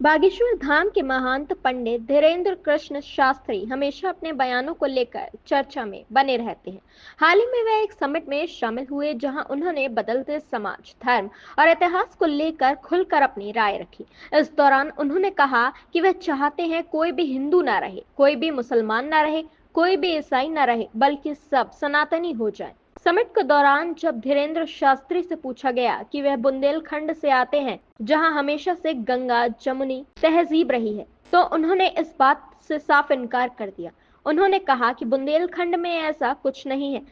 बागेश्वर धाम के महंत पंडित धीरेन्द्र कृष्ण शास्त्री हमेशा अपने बयानों को लेकर चर्चा में बने रहते हैं। हाल ही में वे एक समिट में शामिल हुए जहां उन्होंने बदलते समाज, धर्म और इतिहास को लेकर खुलकर अपनी राय रखी। इस दौरान उन्होंने कहा कि वे चाहते हैं कोई भी हिंदू ना रहे, कोई भी मुसलमान ना रहे, कोई भी ईसाई ना रहे, बल्कि सब सनातनी हो जाए। समिट के दौरान जब धीरेन्द्र शास्त्री से पूछा गया कि वह बुंदेलखंड से आते हैं, जहां हमेशा से गंगा जमुनी तहजीब रही है, तो उन्होंने इस बात से साफ इनकार कर दिया। उन्होंने कहा कि बुंदेलखंड में ऐसा कुछ नहीं है।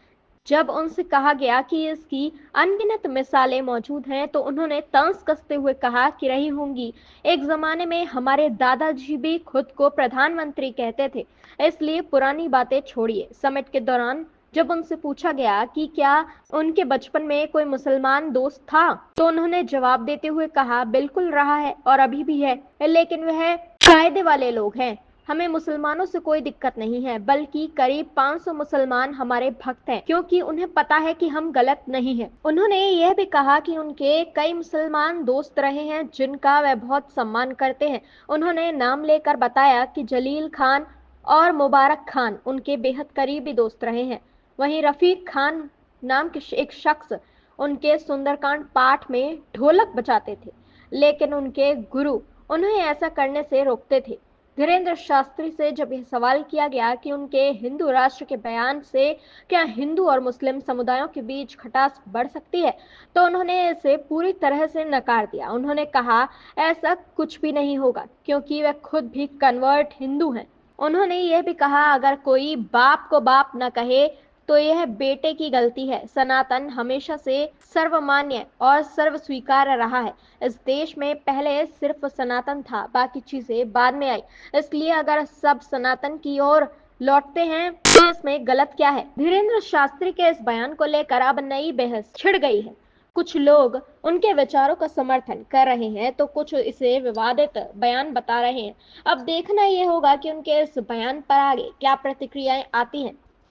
जब उनसे कहा गया कि इसकी अनगिनत मिसालें मौजूद हैं, तो उन्होंने तंज कसते हुए कहा कि रही होंगी। एक जमाने में हमारे दादाजी भी खुद को प्रधानमंत्री कहते थे, इसलिए पुरानी बातें छोड़िए। समिट के दौरान जब उनसे पूछा गया कि क्या उनके बचपन में कोई मुसलमान दोस्त था, तो उन्होंने जवाब देते हुए कहा, बिल्कुल रहा है और अभी भी है, लेकिन वह कायदे वाले लोग हैं। हमें मुसलमानों से कोई दिक्कत नहीं है, बल्कि करीब 500 मुसलमान हमारे भक्त हैं, क्योंकि उन्हें पता है कि हम गलत नहीं हैं। उन्होंने यह भी कहा कि उनके कई मुसलमान दोस्त रहे हैं जिनका वह बहुत सम्मान करते हैं। उन्होंने नाम लेकर बताया कि जलील खान और मुबारक खान उनके बेहद करीबी दोस्त रहे हैं। वहीं रफीक खान नाम के एक शख्स उनके सुंदरकांड पाठ में ढोलक बजाते थे, लेकिन उनके गुरु उन्हें ऐसा करने से रोकते थे। धीरेन्द्र शास्त्री से जब यह सवाल किया गया कि उनके हिंदू राष्ट्र के बयान से क्या हिंदू और मुस्लिम समुदायों के बीच खटास बढ़ सकती है, तो उन्होंने इसे पूरी तरह से नकार दिया। उन्होंने कहा, ऐसा कुछ भी नहीं होगा, क्योंकि वे खुद भी कन्वर्ट हिंदू हैं। उन्होंने यह भी कहा, अगर कोई बाप को बाप न कहे तो यह बेटे की गलती है। सनातन हमेशा से सर्वमान्य और सर्व स्वीकार्य रहा है। इस देश में पहले सिर्फ सनातन था, बाकी चीजें बाद में आई। इसलिए अगर सब सनातन की ओर लौटते हैं तो इसमें गलत क्या है। धीरेन्द्र शास्त्री के इस बयान को लेकर अब नई बहस छिड़ गई है। कुछ लोग उनके विचारों का समर्थन कर रहे हैं, तो कुछ इसे विवादित बयान बता रहे हैं। अब देखना यह होगा कि उनके इस बयान पर आगे क्या प्रतिक्रियाएं आती हैं।